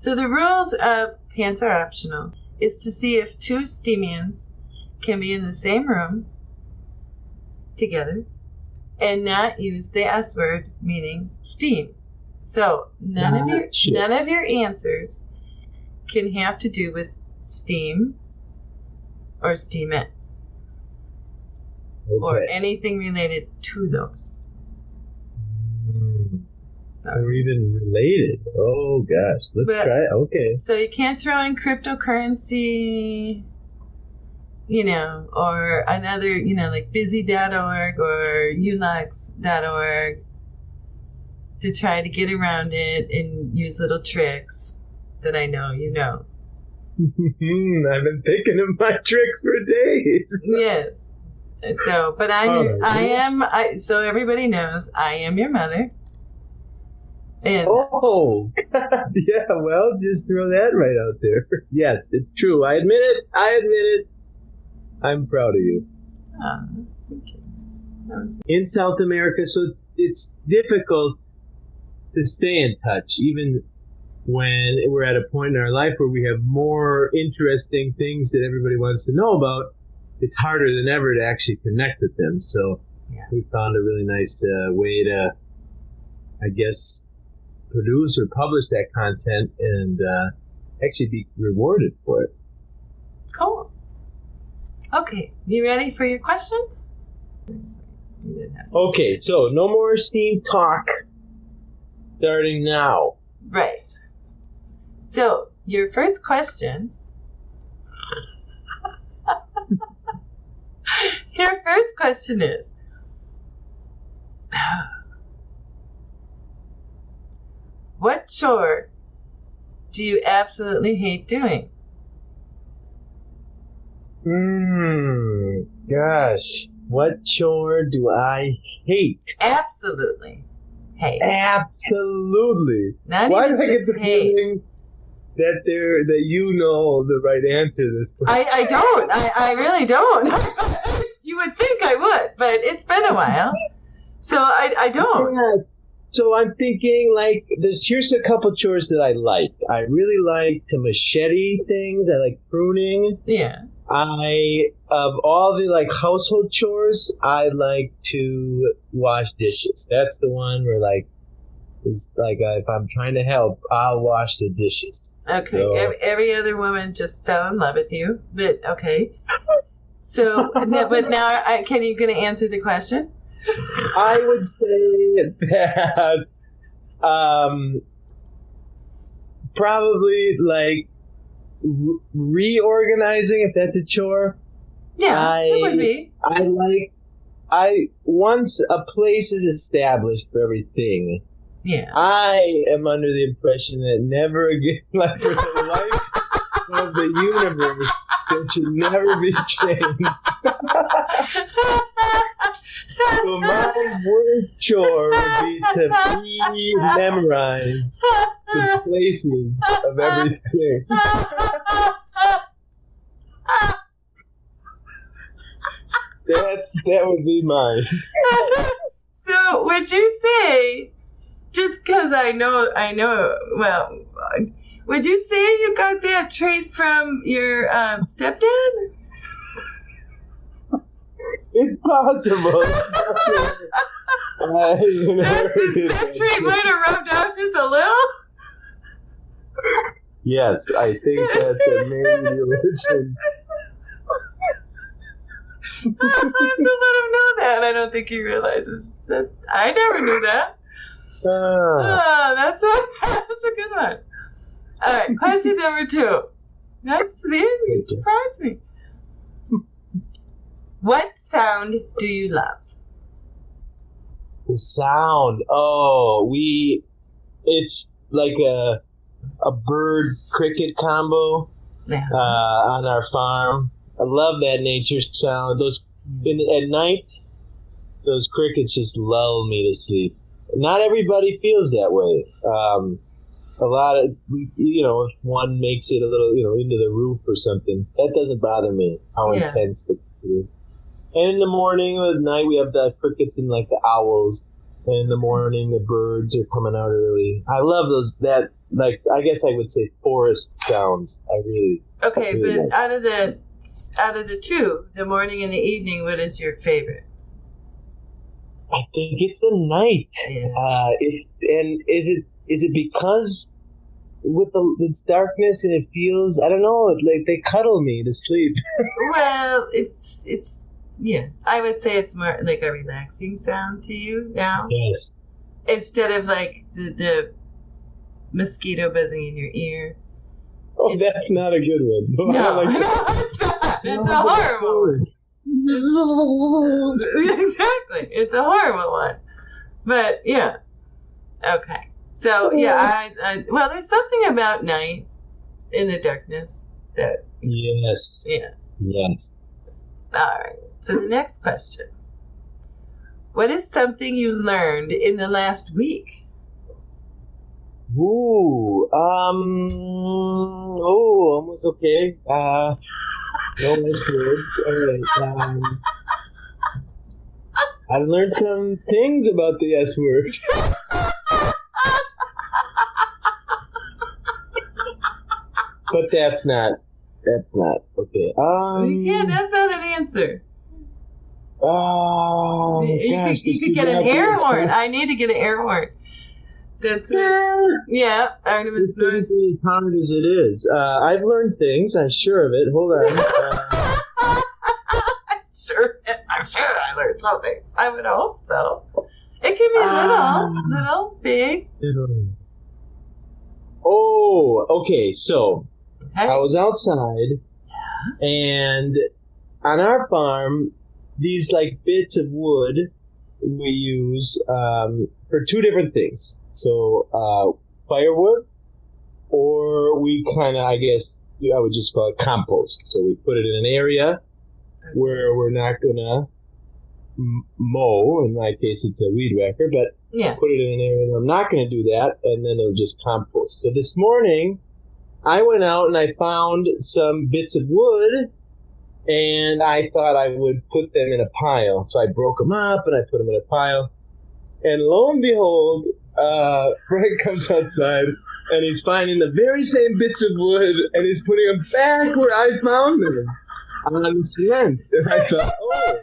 So the rules of pants are optional is to see if two steamians can be in the same room together and not use the S word, meaning steam. So none of your answers can have to do with steam or steamette or anything related to those. Or even related. Oh gosh, let's try it. Okay. So you can't throw in cryptocurrency, or another, like busy.org or unix.org to try to get around it and use little tricks that I know you know. I've been thinking of my tricks for days. Yes. So, but so everybody knows I am your mother. And yeah, well, just throw that right out there. Yes, it's true. I admit it. I'm proud of you. Okay. In South America, so it's difficult to stay in touch, even when we're at a point in our life where we have more interesting things that everybody wants to know about. It's harder than ever to actually connect with them. So we found a really nice way to, I guess, produce or publish that content and actually be rewarded for it. Cool. Okay, you ready for your questions? Okay, so no more steam talk starting now. Right. So, your first question... Your first question is... What chore do you absolutely hate doing? Gosh. What chore do I hate? Absolutely hate. Absolutely. Why do I get the feeling that you know the right answer to this question? I don't. I really don't. You would think I would, but it's been a while. So I don't. Yeah. So I'm thinking, here's a couple chores that I like. I really like to machete things. I like pruning. Yeah. Of all the household chores, I like to wash dishes. That's the one where if I'm trying to help, I'll wash the dishes. Okay. So, every other woman just fell in love with you, but okay. So, but now, can you gonna answer the question? I would say that probably reorganizing, if that's a chore. Yeah, it would be. Once a place is established for everything, I am under the impression that never again, for the life of the universe, it should never be changed. So my worst chore would be to re-memorize the places of everything. That would be mine. So would you say, just because I know, well, would you say you got that trait from your stepdad? It's possible. That trait might have rubbed out just a little? Yes, I think that's a main relation. I have to let him know that. I don't think he realizes that. I never knew that. That's a good one. All right, question number 2. You surprised me. What sound do you love? The sound. It's like a bird cricket combo on our farm. I love that nature sound. At night, those crickets just lull me to sleep. Not everybody feels that way. A lot of, if one makes it a little, into the roof or something, that doesn't bother me, how intense it is. And in the morning or at night, we have the crickets and the owls. In the morning, the birds are coming out early. I love those. I guess I would say forest sounds. I really. Okay, really but like. out of the two, the morning and the evening, what is your favorite? I think it's the night. Yeah. Is it because with it's darkness and it feels, I don't know, like they cuddle me to sleep. Well, it's yeah. I would say it's more like a relaxing sound to you now, Yes. instead of like the mosquito buzzing in your ear. Oh, that's not a good one. No, it's not. It's a horrible one. Exactly. It's a horrible one. But yeah. Okay. So yeah, well, there's something about night in the darkness that. Yes. Yeah. Yes. All right. So the next question: what is something you learned in the last week? Ooh. Almost okay. No, that's good. All right. I've learned some things about the S word. But that's not okay. Yeah, that's not an answer. Oh gosh, You could get an air horn. I need to get an air horn. That's it. Yeah, Artemis It's going to be as hard as it is. I've learned things. I'm sure of it. Hold on. I'm sure I learned something. I would hope so. It can be little, big. Oh, okay. So Okay. I was outside, and on our farm, these like bits of wood we use for two different things. So firewood, or we kind of, I guess, I would just call it compost. So we put it in an area where we're not gonna mow. In my case, it's a weed whacker, but Yeah. put it in an area where I'm not gonna do that, and then it'll just compost. So this morning, I went out and I found some bits of wood, and I thought I would put them in a pile. So I broke them up and I put them in a pile. And lo and behold, Frank comes outside and he's finding the very same bits of wood and he's putting them back where I found them on the cement. And I thought, oh,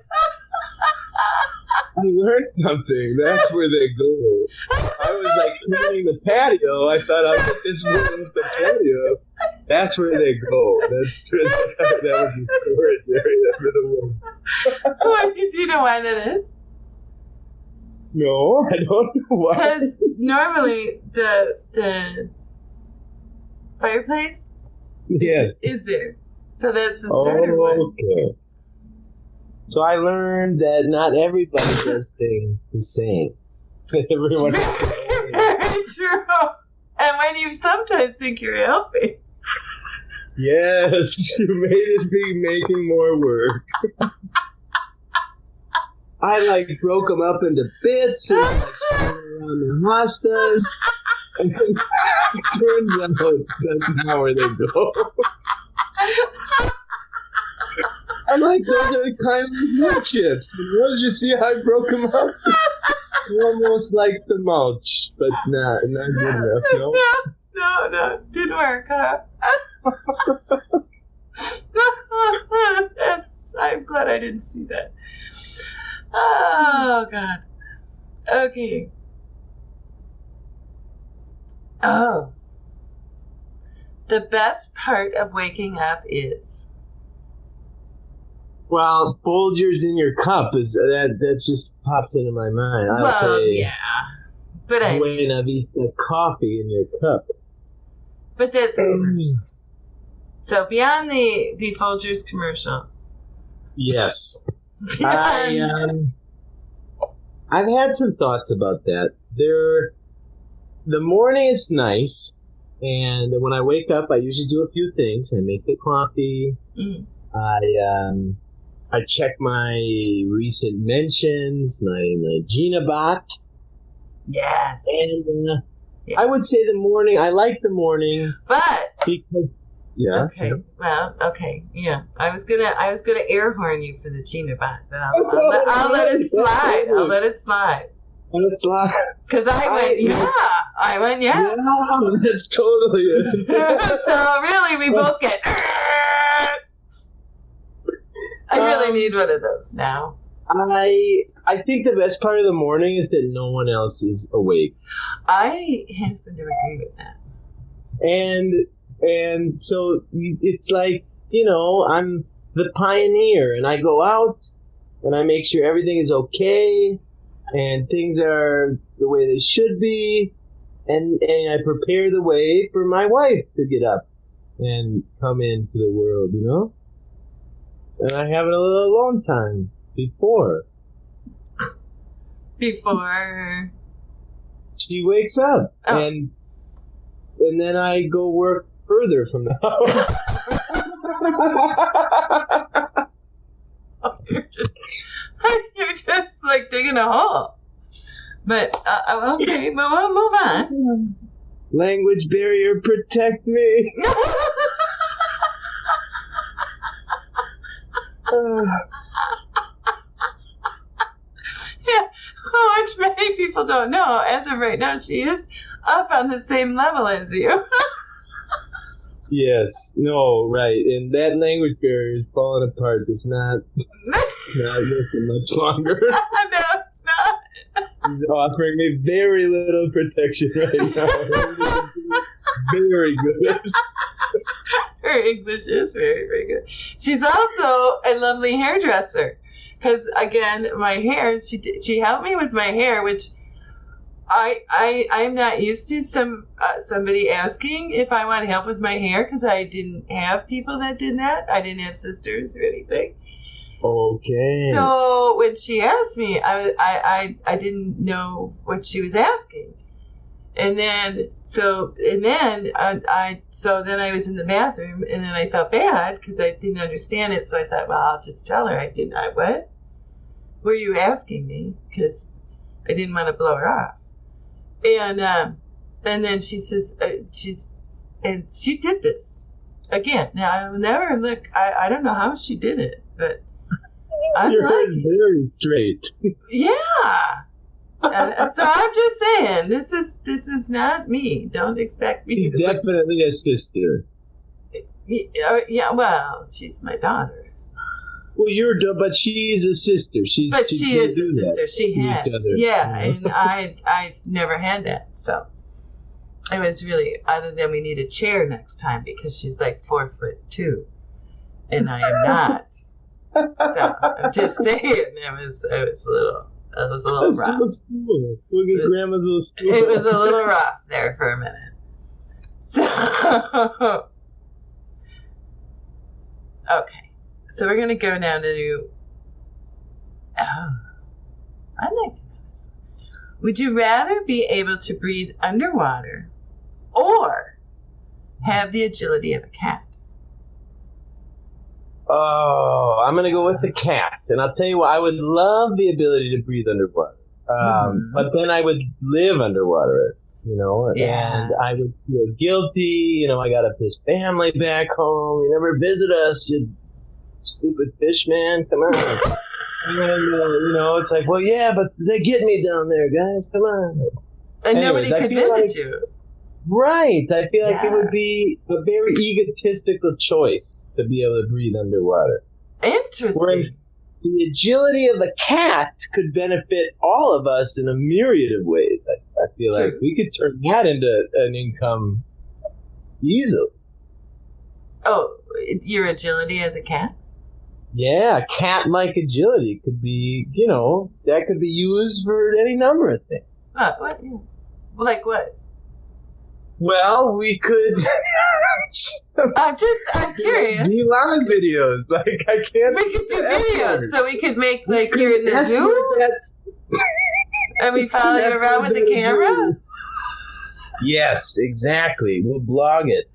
I learned something. That's where they go. I was like cleaning the patio. I thought I'll get this wood off the patio. That's where they go. That was the storage area for the wood. Oh, do you know why that is? No, I don't know why. Because normally the fireplace Yes. is there. So that's the starter one. Okay. So I learned that not everybody does things the same. Everyone. Very true. And when you sometimes think you're helping. Yes, you made it be making more work. I like broke them up into bits and like spread around the hostas. And then it turns out that's not where they go. I'm like, those are kind of wood chips. Did you see how I broke them up? Almost like the mulch, but not good enough, no? No, didn't work, huh? I'm glad I didn't see that. Oh, God. Okay. Oh. The best part of waking up is... Well, Folgers in your cup is that just pops into my mind. I'll say, yeah. But Buena Vista coffee in your cup. But that's so beyond the Folgers commercial. Yes. I've had some thoughts about that. The morning is nice, and when I wake up, I usually do a few things. I make the coffee. I check my recent mentions, my Gina bot. Yes. And I would say the morning. I like the morning, but because Okay. Well, okay. Yeah. I was gonna air horn you for the Gina bot, but I'll let it slide. I'll let it slide. That's like, Because I went, yeah. yeah, that's totally it. So really, we both get. I really need one of those now. I think the best part of the morning is that no one else is awake. I happen to agree with that. And so it's like, I'm the pioneer, and I go out and I make sure everything is okay and things are the way they should be, and I prepare the way for my wife to get up and come into the world, and I have a little alone time before she wakes up. And then I go work further from the house. You're just like digging a hole. But, okay, but we'll move on. Language barrier, protect me. Yeah, which many people don't know. As of right now, she is up on the same level as you. Yes, no, right, and that language barrier is falling apart. It's not working much longer. No, it's not. He's offering me very little protection right now. Very good. Her English is very, very good. She's also a lovely hairdresser. Because, again, my hair, she helped me with my hair, which I'm not used to somebody asking if I want help with my hair, because I didn't have people that did that. I didn't have sisters or anything. Okay. So when she asked me, I didn't know what she was asking. And then I was in the bathroom, and then I felt bad because I didn't understand it. So I thought, well, I'll just tell her. What were you asking me? Because I didn't want to blow her off. And then she says, she did this again. Now I will never look. I don't know how she did it, but your hair is very straight. Yeah. So I'm just saying, this is not me. Don't expect me. She's definitely a sister. Yeah, well, she's my daughter. Well, but she's a sister. She is a sister. She has. Yeah, and I never had that. So it was really, other than we need a chair next time because she's like 4'2", and I am not. So I'm just saying, it was a little rough. Look at Grandma's little stool. It was a little rough there for a minute. So, okay. So we're going to go down to, I like to know this. Would you rather be able to breathe underwater or have the agility of a cat? Oh, I'm going to go with the cat. And I'll tell you what, I would love the ability to breathe underwater. But then I would live underwater, and I would feel guilty. I got this family back home. You never visit us, you stupid fish man. Come on. And, it's like, well, yeah, but they get me down there, guys. Come on. And nobody could visit you. Right. I feel like it would be a very egotistical choice to be able to breathe underwater. Interesting. Whereas the agility of the cat could benefit all of us in a myriad of ways. I feel like we could turn that into an income easily. Oh, your agility as a cat? Yeah, cat-like agility could be, that could be used for any number of things. What? Like what? Well, we could. I'm curious. Do live videos? Like, I can't. We could do videos, so we could make you're in the Zoom, and we follow you around with the camera. Yes, exactly. We'll blog it.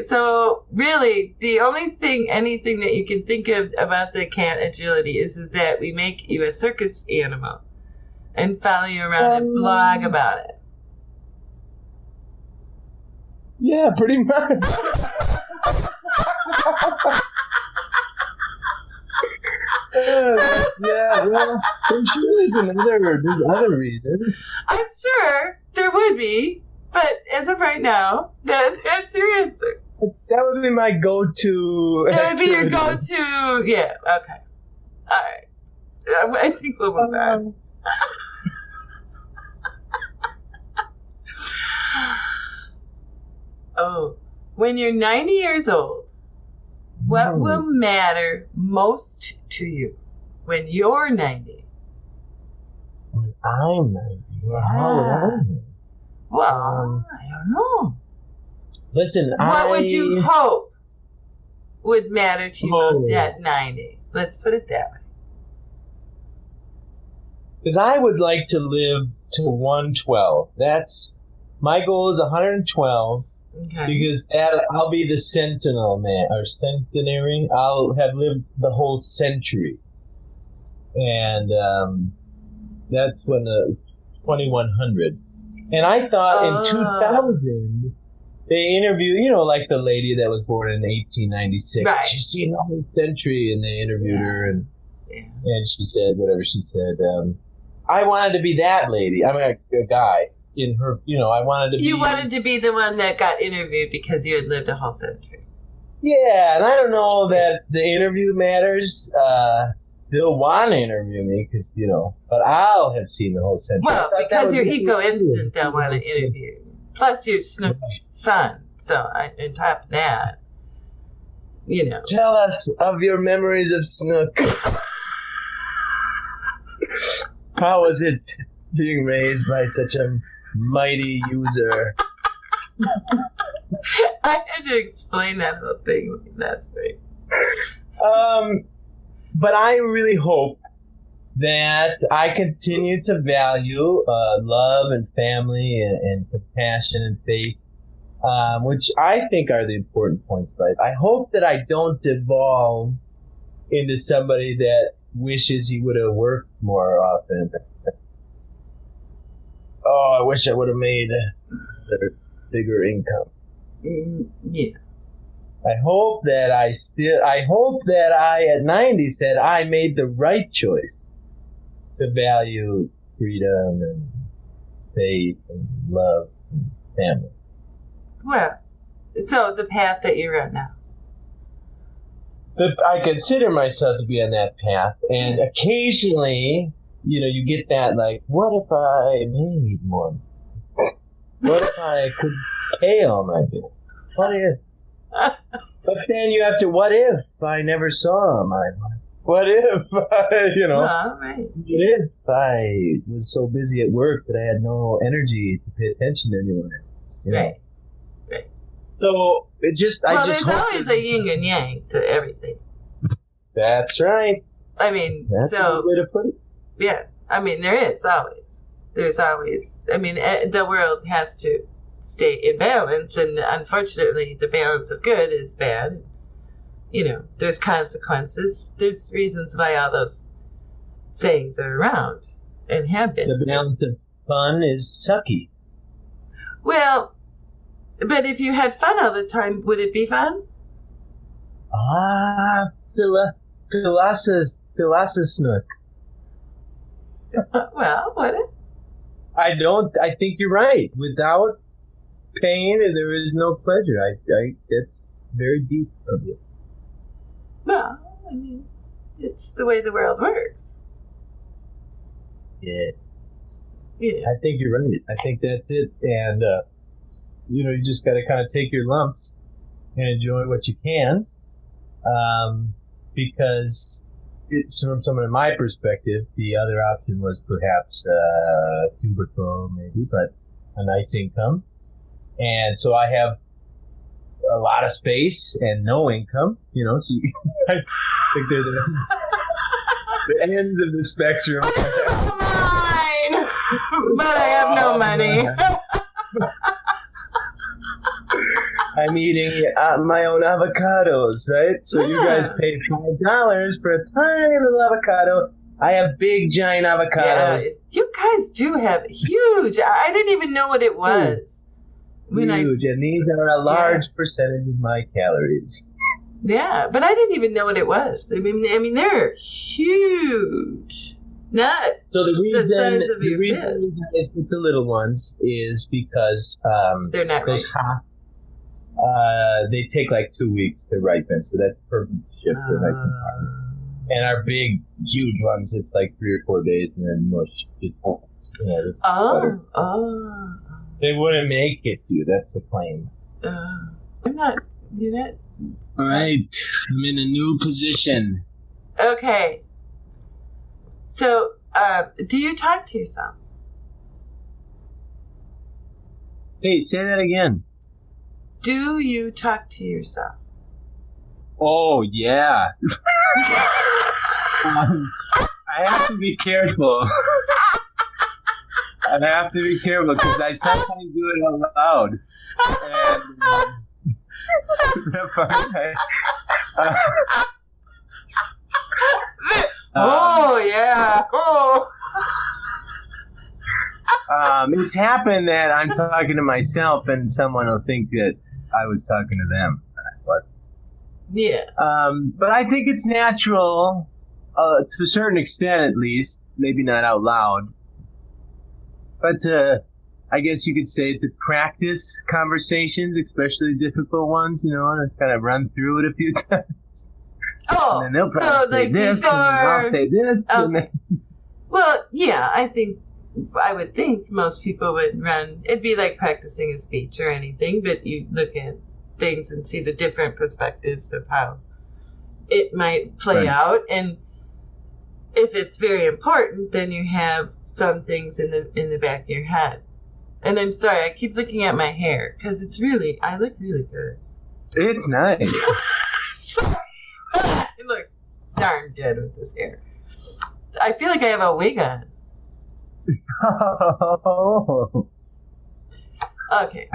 So really, the only anything that you can think of about the cat agility is that we make you a circus animal and follow you around and blog about it. Yeah, pretty much. Yeah, well, I'm sure there's other reasons. I'm sure there would be, but as of right now, that's your answer. That would be my go-to. That would be your go-to. Yeah. Okay. All right. I think we'll move on. Oh, when you're 90 years old, what will matter most to you when you're 90? When I'm 90? Yeah. Well, I don't know. Listen, what would you hope would matter to you most at 90? Let's put it that way. Because I would like to live to 112. That's my goal is 112. Okay. Because I'll be the sentinel man or centenary. I'll have lived the whole century, and that's when the 2100. And I thought in 2000 they interviewed, like the lady that was born in 1896. Right. She's seen the whole century, and they interviewed her, and she said whatever she said. I wanted to be that lady. I'm a guy. In her, I wanted to be... You wanted to be the one that got interviewed because you had lived a whole century. Yeah, and I don't know that the interview matters. They'll want to interview me because, but I'll have seen the whole century. Well, because you're eco-instant, they'll want to interview you. Plus, you're Snook's son. So, on top of that, Tell us of your memories of Snook. How was it being raised by such a mighty user? I had to explain that whole thing last week. But I really hope that I continue to value love and family and compassion and faith, which I think are the important points. Right? I hope that I don't devolve into somebody that wishes he would have worked more often. Oh, I wish I would have made a bigger income. Yeah. I hope that I at 90 said I made the right choice to value freedom and faith and love and family. Well, so the path that you're on now. I consider myself to be on that path, and occasionally, you get that, like, what if I made more? What if I could pay all my bills? What if? But then you have to, what if I never saw my life? What if, Well, right. What if I was so busy at work that I had no energy to pay attention to anyone else? Right. So, there's always a yin and yang to everything. That's right. I mean, that's a good way to put it. Yeah, I mean, there is always. There's always. I mean, the world has to stay in balance, and unfortunately, the balance of good is bad. There's consequences. There's reasons why all those sayings are around and have been. The balance of fun is sucky. Well, but if you had fun all the time, would it be fun? Philosophy Snook. Well, would it? I think you're right. Without pain, there is no pleasure. That's very deep of you. Well, I mean, it's the way the world works. Yeah. Yeah. I think you're right. I think that's it. And, you just got to kind of take your lumps and enjoy what you can. Because from someone in my perspective, the other option was perhaps cubicle, maybe, but a nice income. And so I have a lot of space and no income, so I think they're the ends of the spectrum. Mine, but I have no money. I'm eating my own avocados, right? So you guys pay $5 for a tiny little avocado. I have big, giant avocados. Yeah, you guys do have huge. I didn't even know what it was. Huge, and these are a large percentage of my calories. Yeah, but I didn't even know what it was. I mean, they're huge. Not So the the size of your reason fist. you guys get the little ones is because They're not those right. they take like 2 weeks to ripen, so that's perfect shift for nice and fine. And our big, huge ones, it's like 3 or 4 days, and then mush. Just, this is better. Oh. They wouldn't make it, dude. That's the claim. I'm not. You're not. All right, I'm in a new position. Okay. So, do you talk to yourself? Hey, say that again. Do you talk to yourself? Oh, yeah. I have to be careful. I have to be careful because I sometimes do it out loud. And, is that funny? Oh, yeah. Oh. It's happened that I'm talking to myself and someone will think that I was talking to them. I wasn't. Yeah. But I think it's natural, to a certain extent at least, maybe not out loud. But I guess you could say to practice conversations, especially difficult ones, and kind of run through it a few times. Oh, And then they'll so probably say like this, and then I'll say this. And then, well, yeah, I would think most people would run. It'd be like practicing a speech or anything, but you look at things and see the different perspectives of how it might play out. And if it's very important, then you have some things in the back of your head. And I'm sorry, I keep looking at my hair because I look really good. it's nice. Sorry. I look darn good with this hair. I feel like I have a wig on. Oh. Okay.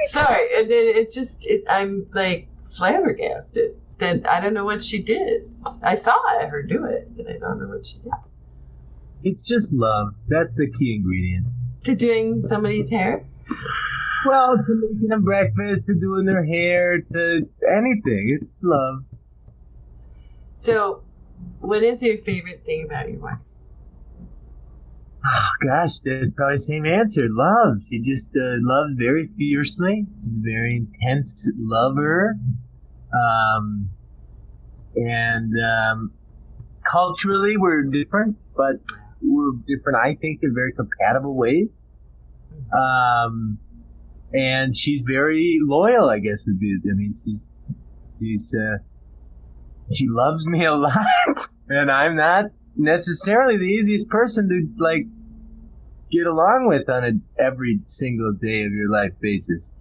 Sorry. And then I'm like flabbergasted that I don't know what she did. I saw her do it, and I don't know what she did. It's just love. That's the key ingredient. To doing somebody's hair? Well, to making them breakfast, to doing their hair, to anything. It's love. So, what is your favorite thing about your wife? Oh, gosh, that's probably the same answer. Love. She just loved very fiercely. She's a very intense lover. And culturally, we're different, but we're different, I think, in very compatible ways. And she's very loyal, I guess would be. I mean, she loves me a lot, and I'm not necessarily the easiest person to get along with on an every single day of your life basis.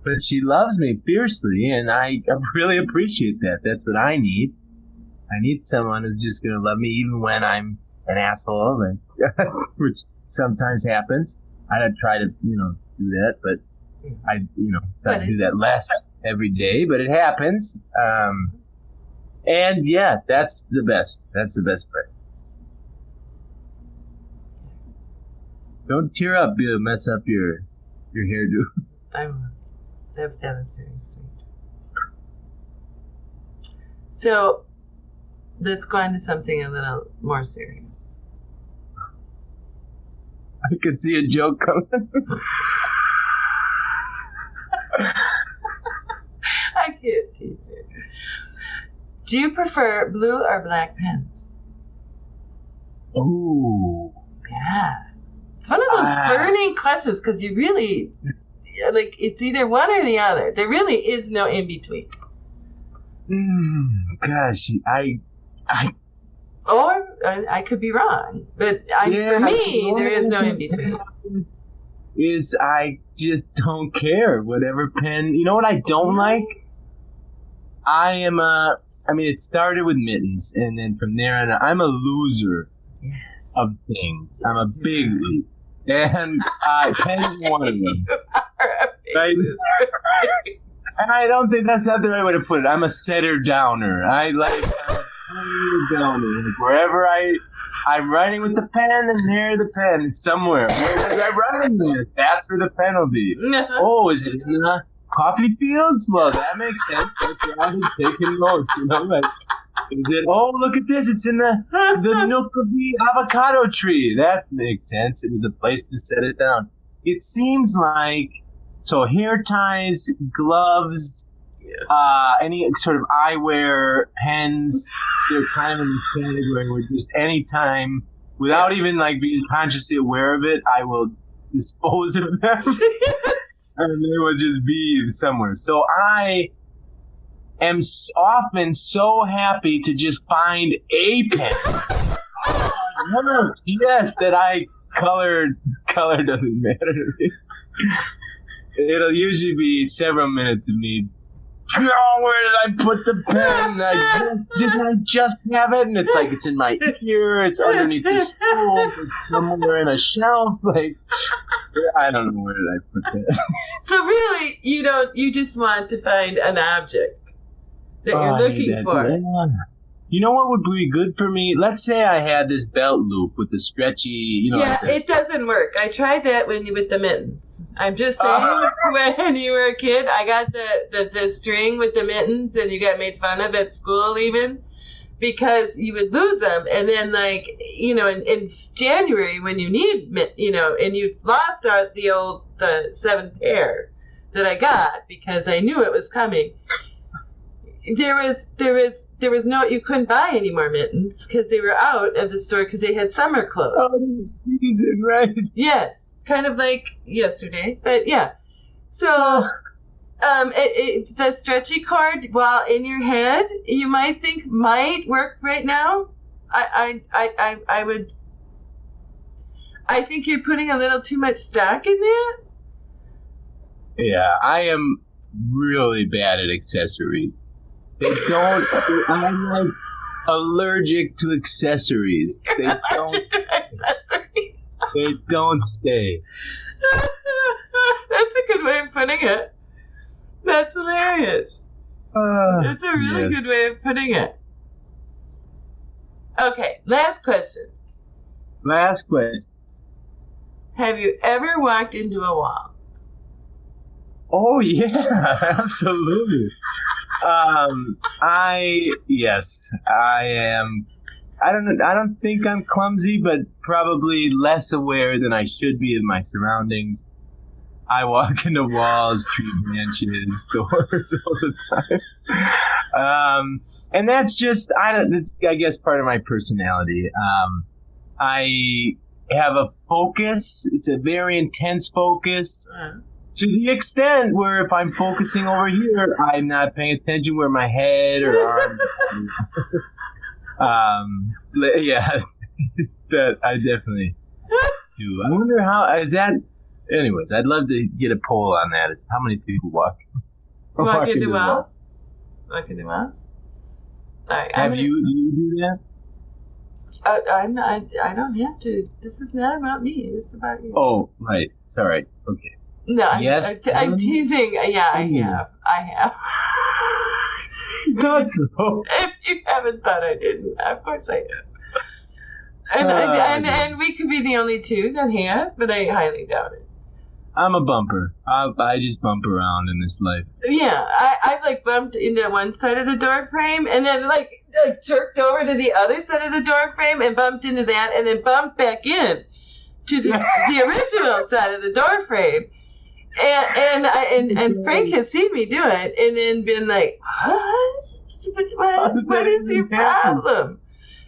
But she loves me fiercely, and I really appreciate that. That's what I need. I need someone who's just going to love me even when I'm an asshole, which sometimes happens. I don't try to, do that, but I, try to do that less every day, but it happens. And yeah, that's the best. That's the best part. Don't tear up. You'll mess up your hairdo. I won't. That was very sweet. So, let's go on to something a little more serious. I could see a joke coming. I can't tease it. Do you prefer blue or black pens? Oh. Yeah. It's one of those burning questions because you really, it's either one or the other. There really is no in between. Gosh, Or I could be wrong, but for me, there is no in between. I just don't care. Whatever pen. You know what I don't like? It started with mittens, and then from there on, I'm a loser of things. I'm a big loser. And pens are one of them. Right? And I don't think that's not the right way to put it. I'm a setter-downer. I'm a downer. Wherever I'm writing with the pen, and there the pen. It's somewhere. Where was I writing with? That's where the pen will be. Oh, is it in the coffee fields? Well, that makes sense. That's why I'm taking notes, Like, is it, oh, look at this. It's in the nook of the avocado tree. That makes sense. It was a place to set it down. It seems like, so hair ties, gloves, any sort of eyewear, pens, they're kind of in the category where just any time, without even like being consciously aware of it, I will dispose of them. And they will just be somewhere. So I am often so happy to just find a pen. Yes, that I color doesn't matter to me. It'll usually be several minutes of me. Oh, where did I put the pen? Didn't I just have it? And it's like it's in my ear. It's underneath the stool. It's somewhere in a shelf. Like, I don't know where did I put that. So really, you just want to find an object that you're looking for. Yeah. You know what would be good for me? Let's say I had this belt loop with the stretchy, Yeah, it doesn't work. I tried that with the mittens. I'm just saying, when you were a kid, I got the string with the mittens, and you got made fun of at school even, because you would lose them. And then, in January, when you need, and you lost the 7th pair that I got because I knew it was coming. There was no, you couldn't buy any more mittens because they were out of the store because they had summer clothes. Oh, season, right? Yes, kind of like yesterday, but yeah. So, the stretchy cord, while in your head, you might think might work right now. I think you're putting a little too much stock in that. Yeah, I am really bad at accessories. I'm like allergic to accessories. They don't stay. That's a good way of putting it. That's hilarious. That's a really good way of putting it. Okay, last question. Have you ever walked into a wall? Oh yeah, absolutely. Yes, I am. I don't think I'm clumsy, but probably less aware than I should be of my surroundings. I walk into walls, tree branches, doors all the time. And that's just, I guess part of my personality. I have a focus. It's a very intense focus. To the extent where if I'm focusing over here, I'm not paying attention where my head or arm. Yeah, that I definitely do. I wonder how is that. Anyways, I'd love to get a poll on that. Is how many people walk into walls? Walk into walls. All right, have you do that? I don't have to. This is not about me. This is about you. Oh, right. Sorry. Okay. No, yes, I'm teasing. Yeah, I have. Not so. If you haven't thought I didn't, of course I have. And we could be the only two that have, but I highly doubt it. I'm a bumper. I just bump around in this life. Yeah, I've like bumped into one side of the door frame and then like jerked over to the other side of the door frame and bumped into that and then bumped back in to the original side of the door frame. And Frank has seen me do it and then been like, what is your problem?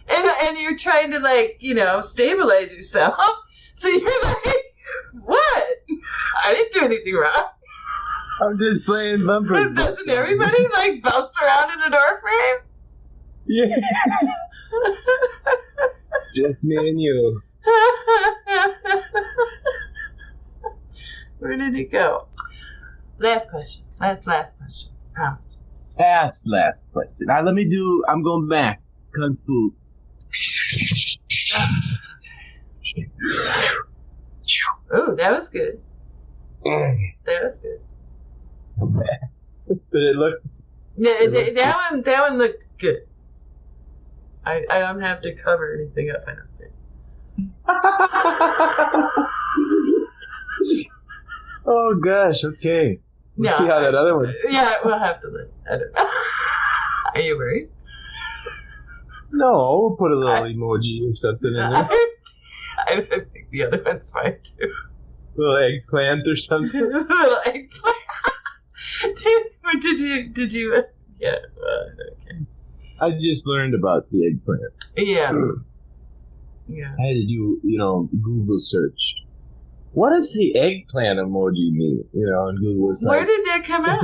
And you're trying to stabilize yourself. So you're like, what? I didn't do anything wrong. I'm just playing bumper. But doesn't everybody bounce around in a door frame? Yeah. Just me and you. Where did it go? Last question. Last question. Promise. Last question. Now let me do. I'm going back. Kung Fu. Oh, that was good. That was good. Did it look? Yeah, that one looked good. I don't have to cover anything up, I don't think. Oh gosh, okay. We'll see how that other one. Yeah, we'll have to look. I don't know. Are you worried? No, we'll put a little emoji or something in there. I think the other one's fine too. A little eggplant or something. A little eggplant. Did you? Yeah. Okay. I just learned about the eggplant. Yeah. Yeah. I had to do, Google search. What does the eggplant emoji mean? And Google was like, where did that come out?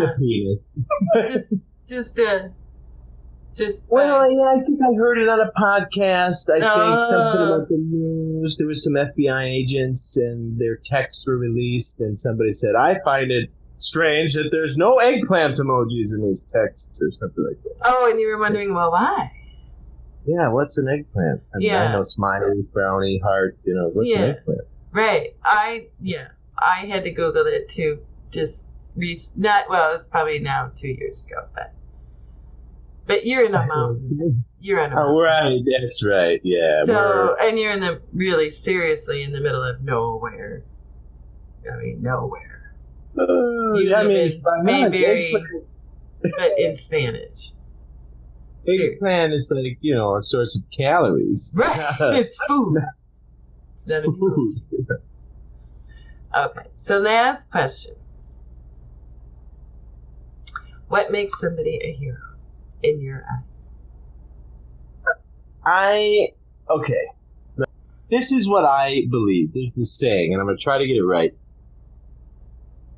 Well, I think I heard it on a podcast. I think something about the news. There was some FBI agents and their texts were released, and somebody said, I find it strange that there's no eggplant emojis in these texts or something like that. Oh, and you were wondering, well, why? Yeah, what's an eggplant? I mean, I know smiley, frowny, heart, what's an eggplant? Right. I had to Google it too. It's probably now 2 years ago, but you're in a mountain. You're in a mountain. Oh, right. That's right. Yeah. So, and you're seriously in the middle of nowhere. I mean, nowhere. Mayberry, but in Spanish. Eggplant is like, a source of calories. Right. It's food. It's not food. Okay. So last question. What makes somebody a hero in your eyes? Okay. This is what I believe. There's this saying, and I'm going to try to get it right.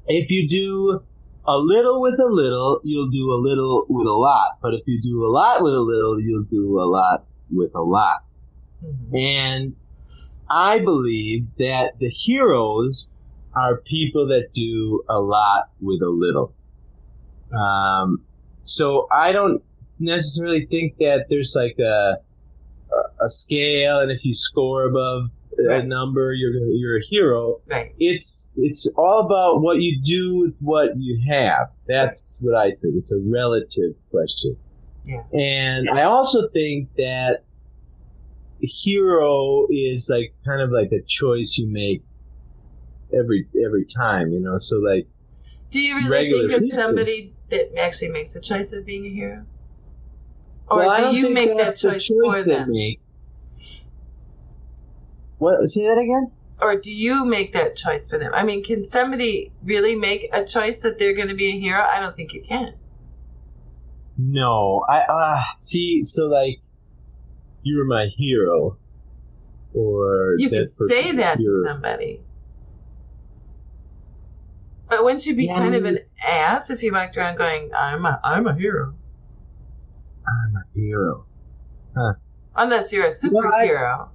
If you do a little with a little, you'll do a little with a lot. But if you do a lot with a little, you'll do a lot with a lot. Mm-hmm. And I believe that the heroes are people that do a lot with a little. So I don't necessarily think that there's like a scale, and if you score above a number, you're a hero. Right. It's all about what you do with what you have. That's what I think. It's a relative question. Yeah. And I also think that a hero is like kind of like a choice you make every time, So like, do you really think of somebody that actually makes a choice of being a hero? Or do you make that choice for them? What? Say that again? Or do you make that choice for them? I mean, can somebody really make a choice that they're going to be a hero? I don't think you can. No. See, so like, you're my hero. Or you can say that to somebody. But wouldn't you be kind of an ass if you walked around going, I'm a hero? I'm a hero. Huh. Unless you're a superhero.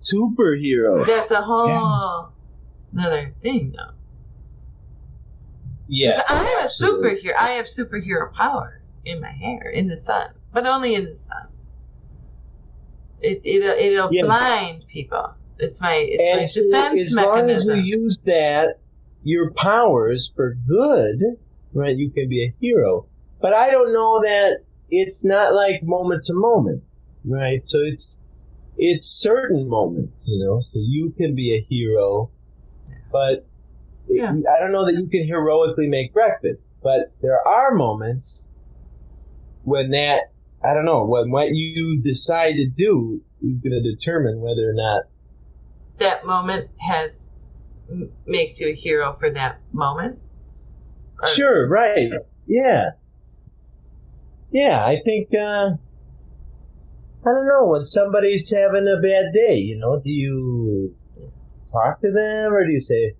Superhero. That's a whole another thing, though. Yeah. I'm a superhero. I have superhero power in my hair, in the sun, but only in the sun. It'll blind people. It's my defense as mechanism. As long as you use your powers for good, right? You can be a hero. But I don't know that it's not like moment to moment, right? So it's certain moments, So you can be a hero, but I don't know that you can heroically make breakfast. But there are moments when when what you decide to do is going to determine whether or not that moment makes you a hero for that moment. Sure, right. Yeah. Yeah, I think, I don't know, when somebody's having a bad day, do you talk to them, or do you say,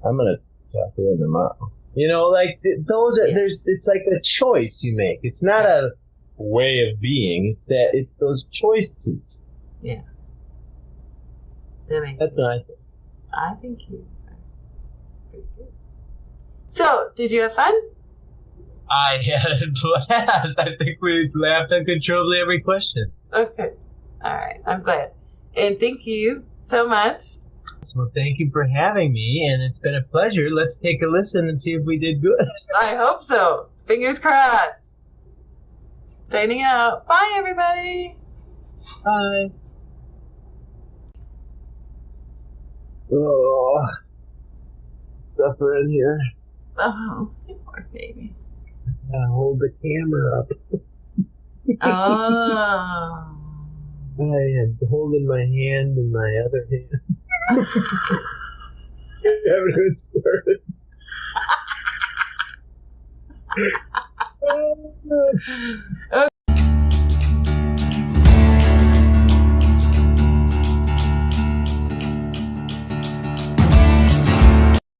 I'm going to talk to them tomorrow? It's like a choice you make. It's not a way of being. It's those choices. Yeah. That's what I think. I think you are pretty good. So, did you have fun? I had a blast. I think we laughed uncontrollably every question. Okay. All right. I'm glad. And thank you so much. Well, thank you for having me, and it's been a pleasure. Let's take a listen and see if we did good. I hope so. Fingers crossed. Signing out. Bye, everybody. Bye. Oh, suffer in here. Oh, Poor baby. Hold the camera up. Oh. I am holding my hand in my other hand. Haven't even started.